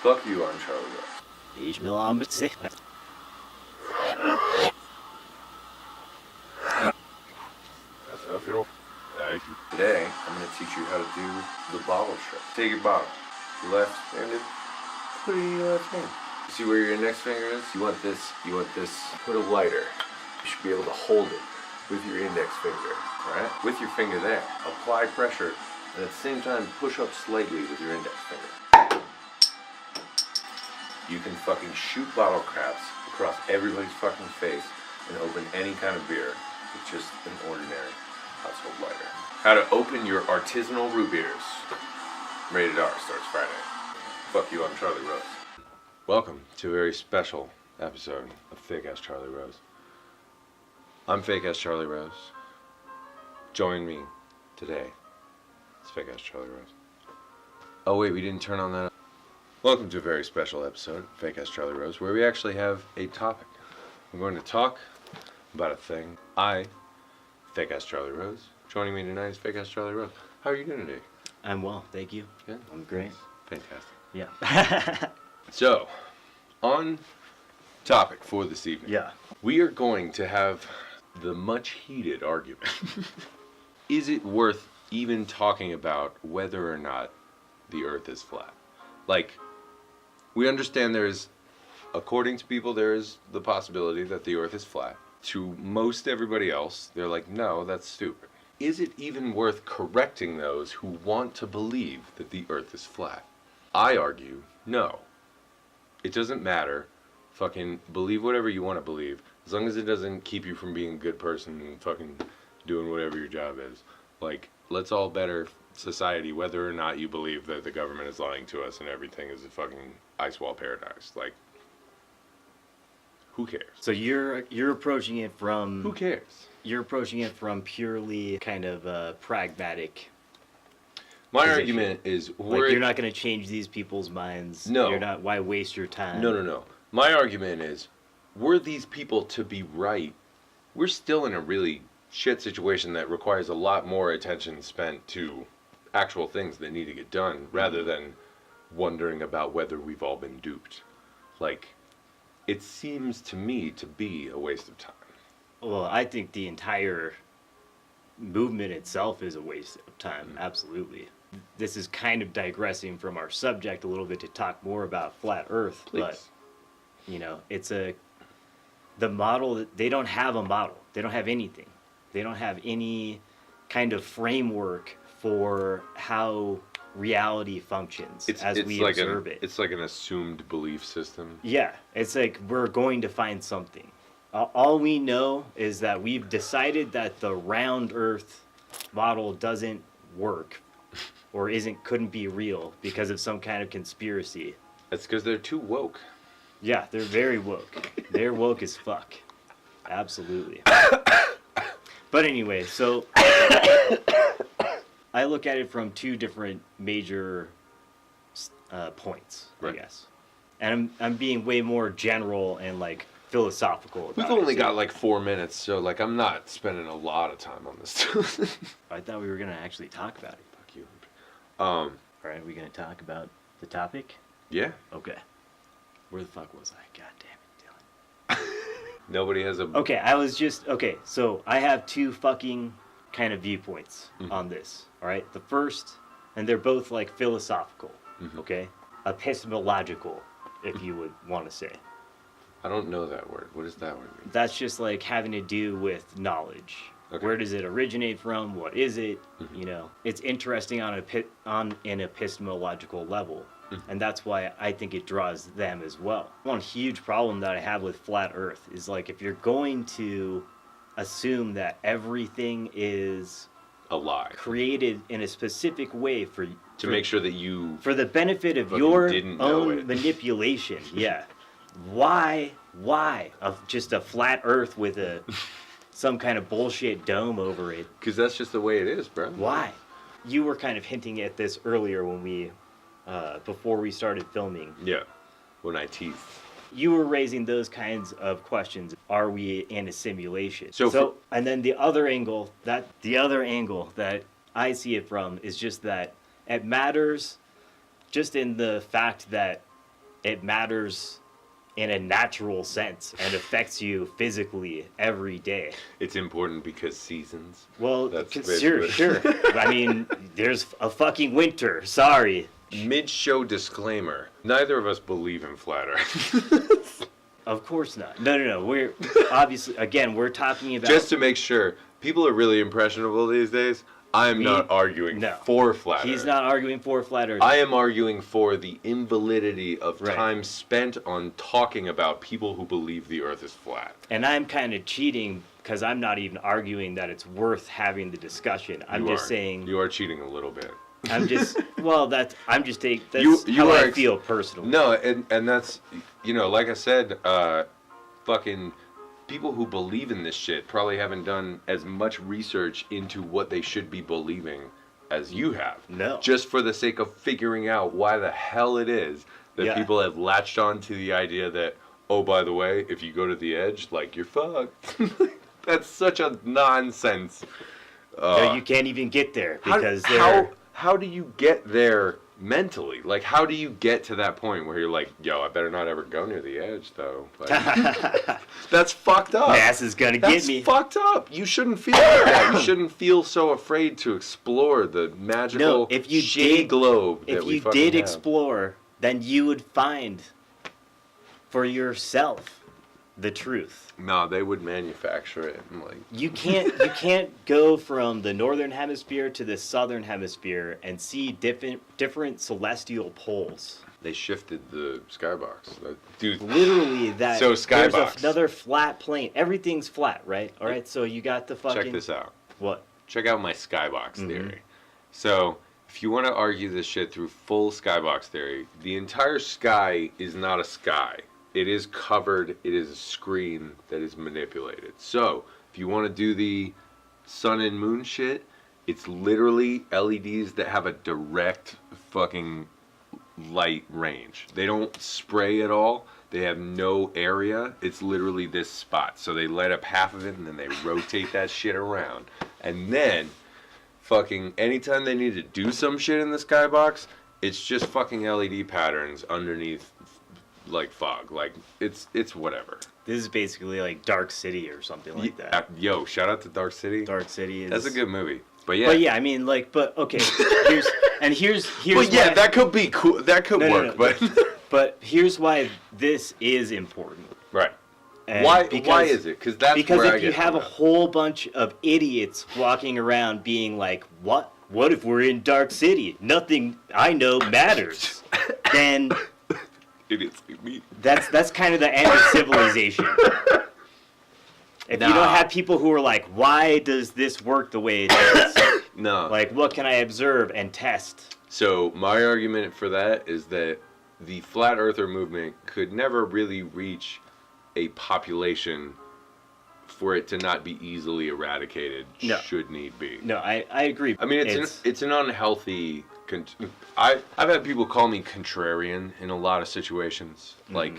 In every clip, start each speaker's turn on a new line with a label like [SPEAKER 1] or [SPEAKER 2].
[SPEAKER 1] Fuck you, I'm Charlie Rose.
[SPEAKER 2] Ich will am Sicht.
[SPEAKER 1] Today, I'm going to teach you how to do the bottle trick. Take your bottle, left-handed, put it in your left hand. See where your index finger is? You want this, put a lighter. You should be able to hold it with your index finger, alright? With your finger there. Apply pressure, and at the same time, push up slightly with your index finger. You can fucking shoot bottle caps across everybody's fucking face and open any kind of beer with just an ordinary household lighter. How to open your artisanal root beers. Rated R starts Friday. Fuck you, I'm Charlie Rose. Welcome to a very special episode of Fake Ass Charlie Rose. I'm Fake Ass Charlie Rose. Join me today. It's Fake Ass Charlie Rose. Oh wait, we didn't turn on that. Welcome to a very special episode of Fake Ass Charlie Rose, where we actually have a topic. We're going to talk about a thing. I, Fake Ass Charlie Rose. Joining me tonight is Fake Ass Charlie Rose. How are you doing today?
[SPEAKER 2] I'm well, thank you.
[SPEAKER 1] Good.
[SPEAKER 2] I'm great.
[SPEAKER 1] Fantastic.
[SPEAKER 2] Yeah.
[SPEAKER 1] So, on topic for this evening.
[SPEAKER 2] Yeah.
[SPEAKER 1] We are going to have the much heated argument. Is it worth even talking about whether or not the earth is flat? Like, we understand according to people, there is the possibility that the earth is flat. To most everybody else, they're like, no, that's stupid. Is it even worth correcting those who want to believe that the earth is flat? I argue, no. It doesn't matter. Fucking believe whatever you want to believe, as long as it doesn't keep you from being a good person and fucking doing whatever your job is. Like, let's all better society whether or not you believe that the government is lying to us and everything is a fucking ice wall paradise. Like, who cares?
[SPEAKER 2] So you're approaching it from...
[SPEAKER 1] Who cares?
[SPEAKER 2] You're approaching it from purely kind of pragmatic...
[SPEAKER 1] My
[SPEAKER 2] position.
[SPEAKER 1] argument is...
[SPEAKER 2] Like, you're not going to change these people's minds.
[SPEAKER 1] No.
[SPEAKER 2] You're not... Why waste your time?
[SPEAKER 1] No. My argument is, were these people to be right, we're still in a really shit situation that requires a lot more attention spent to actual things that need to get done, rather than wondering about whether we've all been duped. Like, it seems to me to be a waste of time.
[SPEAKER 2] Well, I think the entire movement itself is a waste of time, absolutely. This is kind of digressing from our subject a little bit to talk more about flat Earth,
[SPEAKER 1] Please.
[SPEAKER 2] But, you know, the model, they don't have a model. They don't have anything. They don't have any kind of framework for how reality functions as we observe it.
[SPEAKER 1] It's like an assumed belief system.
[SPEAKER 2] Yeah, it's like we're going to find something. All we know is that we've decided that the round Earth model doesn't work or couldn't be real because of some kind of conspiracy.
[SPEAKER 1] That's because they're too woke.
[SPEAKER 2] Yeah, they're very woke. They're woke as fuck. Absolutely. But anyway, so I look at it from two different major points,
[SPEAKER 1] Right.
[SPEAKER 2] I guess. And I'm being way more general and like philosophical about
[SPEAKER 1] We've only got like 4 minutes, so like I'm not spending a lot of time on this.
[SPEAKER 2] I thought we were gonna actually talk about it.
[SPEAKER 1] Fuck you.
[SPEAKER 2] All right, we gonna talk about the topic?
[SPEAKER 1] Yeah.
[SPEAKER 2] Okay. Where the fuck was I? God damn it, Dylan.
[SPEAKER 1] Nobody has a...
[SPEAKER 2] Okay, so I have two fucking kind of viewpoints on this, all right? The first, and they're both like philosophical, okay? Epistemological, if you would want to say.
[SPEAKER 1] I don't know that word. What does that word mean?
[SPEAKER 2] That's just like having to do with knowledge. Okay. Where does it originate from? What is it? You know, it's interesting on an epistemological level. And that's why I think it draws them as well. One huge problem that I have with flat Earth is like if you're going to assume that everything is
[SPEAKER 1] A lie.
[SPEAKER 2] created in a specific way for
[SPEAKER 1] make sure that you...
[SPEAKER 2] for the benefit of
[SPEAKER 1] fucking
[SPEAKER 2] your
[SPEAKER 1] didn't know
[SPEAKER 2] own
[SPEAKER 1] it.
[SPEAKER 2] manipulation, yeah. Why of just a flat Earth with some kind of bullshit dome over it?
[SPEAKER 1] Because that's just the way it is, bro.
[SPEAKER 2] Why? You were kind of hinting at this earlier when we, before we started filming.
[SPEAKER 1] Yeah. When I teased.
[SPEAKER 2] You were raising those kinds of questions. Are we in a simulation?
[SPEAKER 1] So
[SPEAKER 2] and then the other angle that I see it from is just that it matters just in the fact that it matters in a natural sense and affects you physically every day.
[SPEAKER 1] It's important because seasons.
[SPEAKER 2] Well,
[SPEAKER 1] That's
[SPEAKER 2] sure,
[SPEAKER 1] basically-
[SPEAKER 2] sure. I mean, there's a fucking winter. Sorry.
[SPEAKER 1] Mid-show disclaimer. Neither of us believe in flat Earth.
[SPEAKER 2] Of course not. No. We're obviously, again, we're talking about...
[SPEAKER 1] Just to make sure, people are really impressionable these days. I'm not arguing for flat Earth.
[SPEAKER 2] He's not arguing for flat Earth.
[SPEAKER 1] I am arguing for the invalidity of
[SPEAKER 2] Right.
[SPEAKER 1] time spent on talking about people who believe the Earth is flat.
[SPEAKER 2] And I'm kind of cheating because I'm not even arguing that it's worth having the discussion. I'm just saying...
[SPEAKER 1] You are cheating a little bit.
[SPEAKER 2] I'm just... Well, that's how
[SPEAKER 1] You
[SPEAKER 2] I
[SPEAKER 1] are
[SPEAKER 2] feel personally.
[SPEAKER 1] No, and that's, like I said, fucking people who believe in this shit probably haven't done as much research into what they should be believing as you have.
[SPEAKER 2] No.
[SPEAKER 1] Just for the sake of figuring out why the hell it is that people have latched on to the idea that, oh, by the way, if you go to the edge, like, you're fucked. That's such a nonsense.
[SPEAKER 2] No, you can't even get there because
[SPEAKER 1] how do you get there mentally? Like, how do you get to that point where you're like, yo, I better not ever go near the edge, though? Like, that's fucked up.
[SPEAKER 2] NASA's gonna get me.
[SPEAKER 1] That's fucked up. You shouldn't feel like that. You shouldn't feel so afraid to explore the magical shady globe that we fucking have.
[SPEAKER 2] If you did explore, then you would find for yourself the truth.
[SPEAKER 1] No, they would manufacture it. And like,
[SPEAKER 2] you can't go from the northern hemisphere to the southern hemisphere and see different celestial poles.
[SPEAKER 1] they shifted the skybox. Dude,
[SPEAKER 2] Literally that.
[SPEAKER 1] So skybox.
[SPEAKER 2] There's another flat plane. Everything's flat, right? All right. So you got the fucking.
[SPEAKER 1] Check this out.
[SPEAKER 2] What?
[SPEAKER 1] Check out my skybox theory. So if you want to argue this shit through full skybox theory, the entire sky is not a sky. It is covered. It is a screen that is manipulated. So if you want to do the sun and moon shit, it's literally LEDs that have a direct fucking light range. They don't spray at all. They have no area. It's literally this spot. So they light up half of it and then they rotate that shit around. And then fucking anytime they need to do some shit in the skybox, it's just fucking LED patterns underneath like fog. Like it's whatever.
[SPEAKER 2] This is basically like Dark City or something like that.
[SPEAKER 1] Yo, shout out to Dark City.
[SPEAKER 2] Dark City is.
[SPEAKER 1] That's a good movie. But yeah.
[SPEAKER 2] But yeah, I mean, like, but okay. Here's
[SPEAKER 1] But yeah, that could be cool. That could work.
[SPEAKER 2] No.
[SPEAKER 1] But
[SPEAKER 2] but here's why this is important.
[SPEAKER 1] Right.
[SPEAKER 2] And
[SPEAKER 1] Why is it? Because where
[SPEAKER 2] if you have a whole bunch of idiots walking around being like, what? What if we're in Dark City? Nothing I know matters. Then
[SPEAKER 1] idiots like me.
[SPEAKER 2] That's kind of the end of civilization. If you don't have people who are like, why does this work the way it does?
[SPEAKER 1] No.
[SPEAKER 2] Like, what can I observe and test?
[SPEAKER 1] So my argument for that is that the flat earther movement could never really reach a population for it to not be easily eradicated should need be.
[SPEAKER 2] No, I agree.
[SPEAKER 1] I mean, it's an unhealthy... I've had people call me contrarian in a lot of situations. Mm-hmm. Like,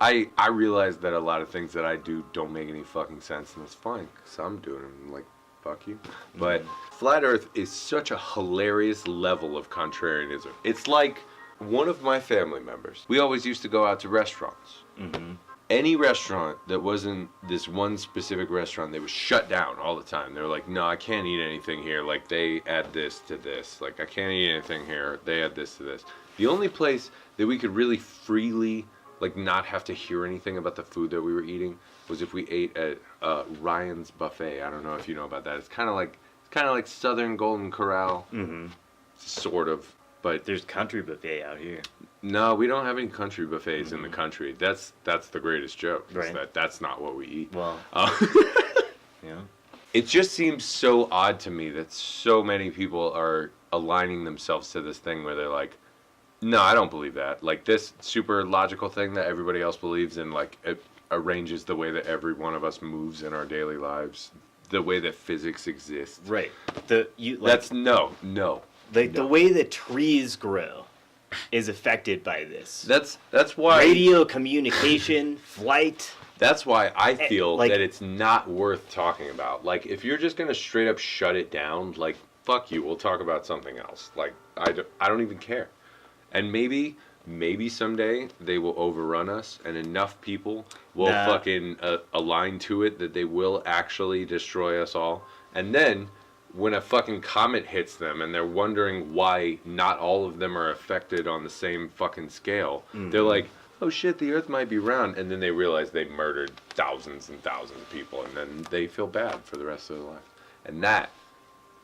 [SPEAKER 1] I realize that a lot of things that I do don't make any fucking sense, and it's fine, because I'm doing them. I'm like, fuck you. Mm-hmm. But flat earth is such a hilarious level of contrarianism. It's like one of my family members. We always used to go out to restaurants. Mm-hmm. Any restaurant that wasn't this one specific restaurant, they would shut down all the time. They were like, no, I can't eat anything here. Like, they add this to this. Like, I can't eat anything here. They add this to this. The only place that we could really freely, like, not have to hear anything about the food that we were eating was if we ate at Ryan's Buffet. I don't know if you know about that. It's kind of like Southern Golden Corral, sort of. But
[SPEAKER 2] there's country buffet out here.
[SPEAKER 1] No, we don't have any country buffets in the country. That's the greatest joke.
[SPEAKER 2] Right.
[SPEAKER 1] That's not what we eat.
[SPEAKER 2] Well, yeah.
[SPEAKER 1] It just seems so odd to me that so many people are aligning themselves to this thing where they're like, no, I don't believe that. Like this super logical thing that everybody else believes in, like it arranges the way that every one of us moves in our daily lives, the way that physics exists.
[SPEAKER 2] Right.
[SPEAKER 1] That's no.
[SPEAKER 2] The way that trees grow is affected by this.
[SPEAKER 1] That's why
[SPEAKER 2] radio communication, flight.
[SPEAKER 1] That's why I feel that it's not worth talking about. Like, if you're just gonna straight up shut it down, like, fuck you, we'll talk about something else. Like, I don't even care. And maybe someday they will overrun us, and enough people will fucking align to it that they will actually destroy us all. And then, when a fucking comet hits them and they're wondering why not all of them are affected on the same fucking scale, they're like, oh shit, the Earth might be round. And then they realize they murdered thousands and thousands of people, and then they feel bad for the rest of their life. And that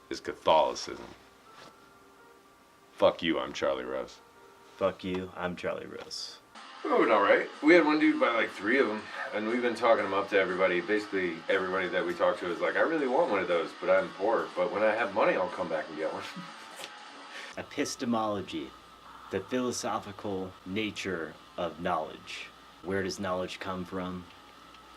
[SPEAKER 1] is Catholicism. Fuck you, I'm Charlie Rose.
[SPEAKER 2] Fuck you, I'm Charlie Rose.
[SPEAKER 1] Oh, all right. We had one dude buy like 3 of them, and we've been talking them up to everybody. Basically, everybody that we talk to is like, I really want one of those, but I'm poor. But when I have money, I'll come back and get one.
[SPEAKER 2] Epistemology, the philosophical nature of knowledge. Where does knowledge come from?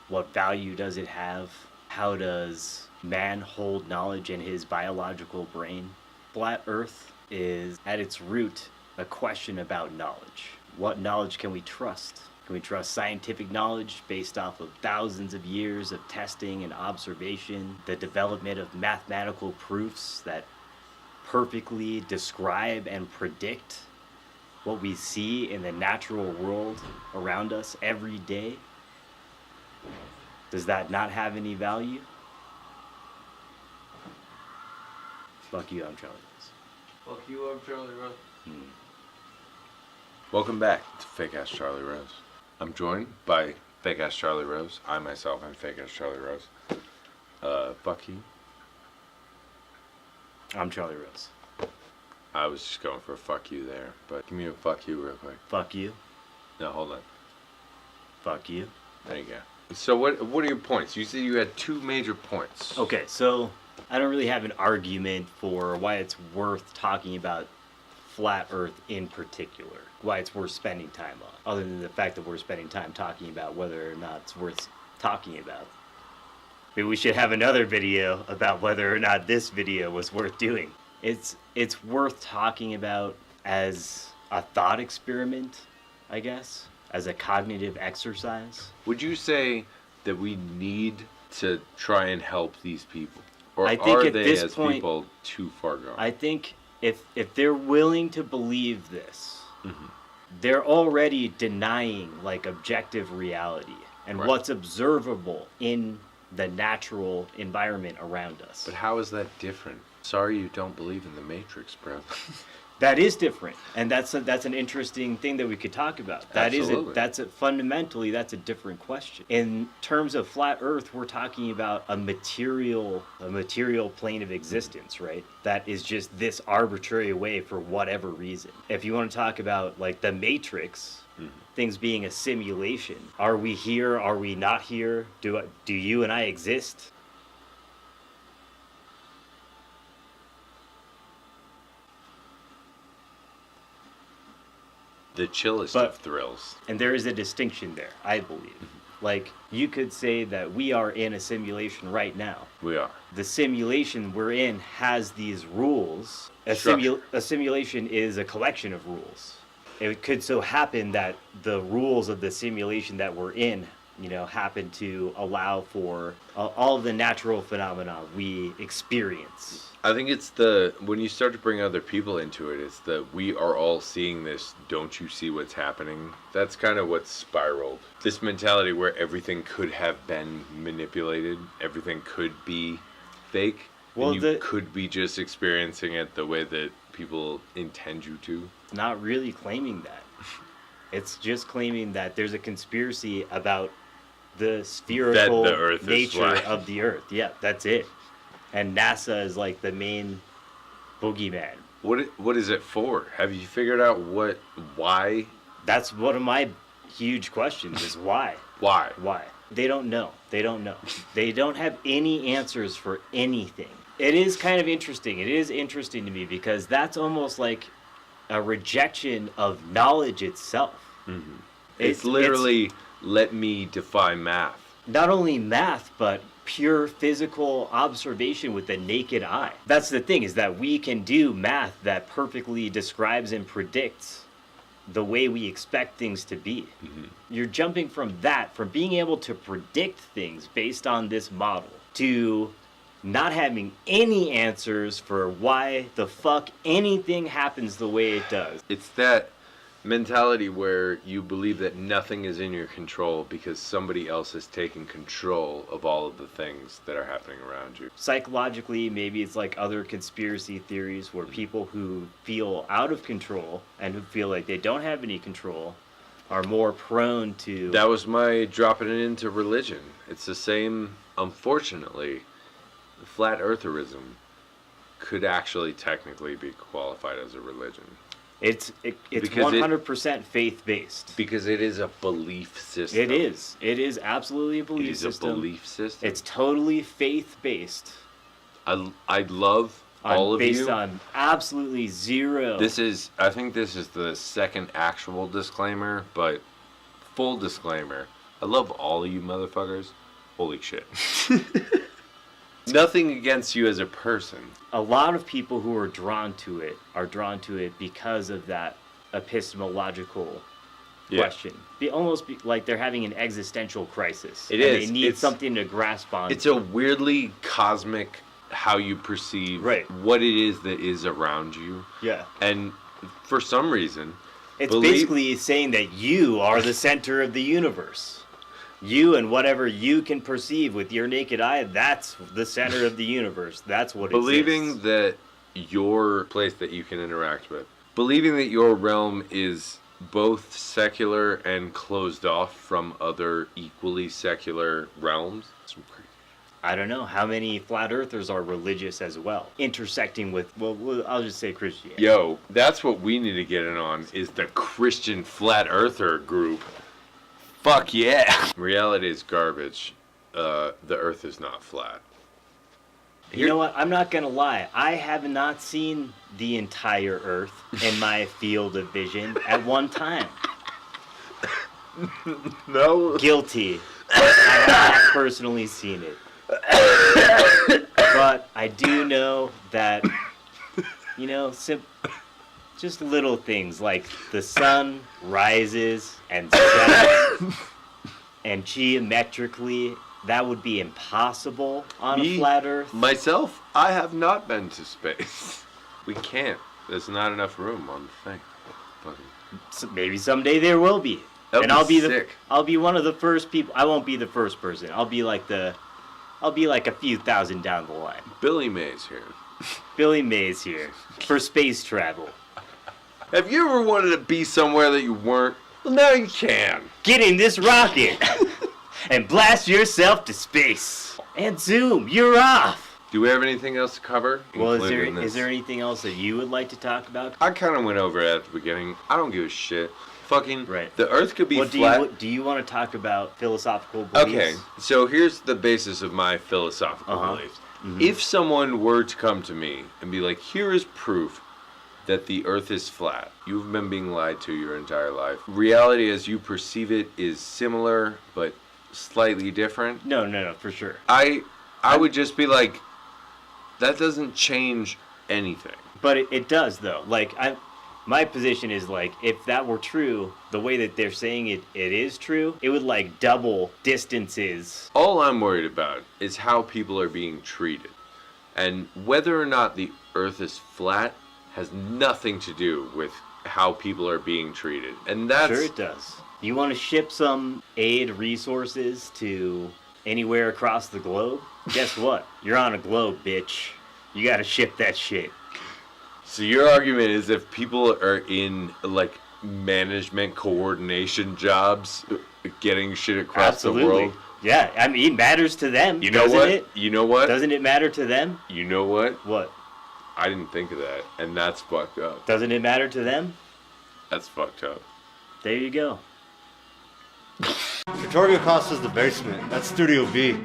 [SPEAKER 2] What value does it have? How does man hold knowledge in his biological brain? Flat Earth is, at its root, a question about knowledge. What knowledge can we trust? Can we trust scientific knowledge based off of thousands of years of testing and observation, the development of mathematical proofs that perfectly describe and predict what we see in the natural world around us every day? Does that not have any value? Fuck you, I'm Charlie Rose.
[SPEAKER 3] Fuck you, I'm Charlie Rose.
[SPEAKER 1] Welcome back to Fake Ass Charlie Rose. I'm joined by Fake Ass Charlie Rose. I myself am Fake Ass Charlie Rose. Fuck you.
[SPEAKER 2] I'm Charlie Rose.
[SPEAKER 1] I was just going for a fuck you there, but give me a fuck you real quick.
[SPEAKER 2] Fuck you.
[SPEAKER 1] No, hold on.
[SPEAKER 2] Fuck you.
[SPEAKER 1] There you go. So what are your points? You said you had 2 major points.
[SPEAKER 2] Okay, so I don't really have an argument for why it's worth talking about flat Earth in particular, why it's worth spending time on, other than the fact that we're spending time talking about whether or not it's worth talking about. Maybe we should have another video about whether or not this video was worth doing. It's worth talking about as a thought experiment, I guess, as a cognitive exercise.
[SPEAKER 1] Would you say that we need to try and help these people? Or
[SPEAKER 2] I think
[SPEAKER 1] are
[SPEAKER 2] at
[SPEAKER 1] they,
[SPEAKER 2] this
[SPEAKER 1] as
[SPEAKER 2] point,
[SPEAKER 1] people, too far gone?
[SPEAKER 2] I think if they're willing to believe this, they're already denying like objective reality and what's observable in the natural environment around us.
[SPEAKER 1] But how is that different? Sorry you don't believe in the Matrix, bro.
[SPEAKER 2] That is different, and that's an interesting thing that we could talk about.
[SPEAKER 1] Absolutely.
[SPEAKER 2] Fundamentally that's a different question. In terms of flat Earth, we're talking about a material plane of existence, right? That is just this arbitrary way for whatever reason. If you want to talk about like the Matrix, things being a simulation, are we here? Are we not here? Do you and I exist?
[SPEAKER 1] The chillest of thrills.
[SPEAKER 2] And there is a distinction there, I believe. Like, you could say that we are in a simulation right now.
[SPEAKER 1] We are.
[SPEAKER 2] The simulation we're in has these rules. A simulation is a collection of rules. It could so happen that the rules of the simulation that we're in, happen to allow for all of the natural phenomena we experience.
[SPEAKER 1] I think it's when you start to bring other people into it, it's we are all seeing this, don't you see what's happening? That's kind of what's spiraled. This mentality where everything could have been manipulated, everything could be fake, and you could be just experiencing it the way that people intend you to.
[SPEAKER 2] It's not really claiming that. It's just claiming that there's a conspiracy about the spherical nature of the Earth. Yeah, that's it. And NASA is like the main boogeyman.
[SPEAKER 1] What is it for? Have you figured out why?
[SPEAKER 2] That's one of my huge questions is why?
[SPEAKER 1] Why?
[SPEAKER 2] Why? They don't know. They don't have any answers for anything. It is kind of interesting. It is interesting to me because that's almost like a rejection of knowledge itself.
[SPEAKER 1] Mm-hmm. It's literally, let me defy math.
[SPEAKER 2] Not only math, but pure physical observation with the naked eye. That's the thing, is that we can do math that perfectly describes and predicts the way we expect things to be. Mm-hmm. You're jumping from being able to predict things based on this model, to not having any answers for why the fuck anything happens the way it does.
[SPEAKER 1] It's that mentality where you believe that nothing is in your control because somebody else has taken control of all of the things that are happening around you.
[SPEAKER 2] Psychologically, maybe it's like other conspiracy theories where people who feel out of control and who feel like they don't have any control are more prone to...
[SPEAKER 1] That was my dropping it into religion. It's the same, unfortunately, flat eartherism could actually technically be qualified as a religion.
[SPEAKER 2] It's 100% faith-based.
[SPEAKER 1] Because it is a belief system.
[SPEAKER 2] It is. It is absolutely a belief system.
[SPEAKER 1] It is a belief system.
[SPEAKER 2] It's totally faith-based.
[SPEAKER 1] I love all of you.
[SPEAKER 2] Based on absolutely zero.
[SPEAKER 1] I think this is the second actual disclaimer, but full disclaimer. I love all of you motherfuckers. Holy shit. Nothing against you as a person.
[SPEAKER 2] A lot of people who are drawn to it because of that epistemological question. Almost like they're having an existential crisis. They need something to grasp on.
[SPEAKER 1] It's a weirdly cosmic how you perceive what it is that is around you.
[SPEAKER 2] Yeah.
[SPEAKER 1] And for some reason...
[SPEAKER 2] It's basically saying that you are the center of the universe. You and whatever you can perceive with your naked eye, that's the center of the universe. That's what
[SPEAKER 1] believing
[SPEAKER 2] exists.
[SPEAKER 1] That your place that you can interact with, believing that your realm is both secular and closed off from other equally secular realms.
[SPEAKER 2] I don't know how many flat earthers are religious as well, intersecting with, well, I'll just say Christianity.
[SPEAKER 1] Yo, that's what we need to get in on, is the Christian flat earther group. Fuck yeah! Reality is garbage. The earth is not flat.
[SPEAKER 2] You know what? I'm not gonna lie. I have not seen the entire earth in my field of vision at one time.
[SPEAKER 1] No.
[SPEAKER 2] Guilty. I have not personally seen it. But I do know that, just little things like the sun rises and sets, and geometrically that would be impossible on a flat earth.
[SPEAKER 1] Myself, I have not been to space. We can't. There's not enough room on the thing.
[SPEAKER 2] So maybe someday there will be. And I'll be one of the first people. I won't be the first person. I'll be like a few thousand down the line.
[SPEAKER 1] Billy Mays here.
[SPEAKER 2] Billy Mays here for space travel.
[SPEAKER 1] Have you ever wanted to be somewhere that you weren't? Well, now you can.
[SPEAKER 2] Get in this rocket and blast yourself to space. And zoom, you're off.
[SPEAKER 1] Do we have anything else to cover?
[SPEAKER 2] Well, is there anything else that you would like to talk about?
[SPEAKER 1] I kind of went over it at the beginning. I don't give a shit. Fucking
[SPEAKER 2] right.
[SPEAKER 1] The Earth could be flat.
[SPEAKER 2] Do you want to talk about philosophical beliefs?
[SPEAKER 1] Okay, so here's the basis of my philosophical beliefs. Mm-hmm. If someone were to come to me and be like, here is proof that the Earth is flat, you've been being lied to your entire life. Reality as you perceive it is similar, but slightly different.
[SPEAKER 2] No, for sure.
[SPEAKER 1] I would just be like, that doesn't change anything.
[SPEAKER 2] But it does, though. Like, my position is, like, if that were true, the way that they're saying it is true, it would, like, double distances.
[SPEAKER 1] All I'm worried about is how people are being treated. And whether or not the Earth is flat has nothing to do with how people are being treated. And that's...
[SPEAKER 2] Sure it does. You want to ship some aid resources to anywhere across the globe? Guess what? You're on a globe, bitch. You gotta ship that shit.
[SPEAKER 1] So your argument is if people are in, like, management coordination jobs, getting shit across the world...
[SPEAKER 2] Yeah, I mean, it matters to them,
[SPEAKER 1] You know what?
[SPEAKER 2] Doesn't it matter to them?
[SPEAKER 1] You know what?
[SPEAKER 2] What?
[SPEAKER 1] I didn't think of that, and that's fucked up.
[SPEAKER 2] Doesn't it matter to them?
[SPEAKER 1] That's fucked up.
[SPEAKER 2] There you go.
[SPEAKER 3] Tortuga Casa's the basement. That's Studio B.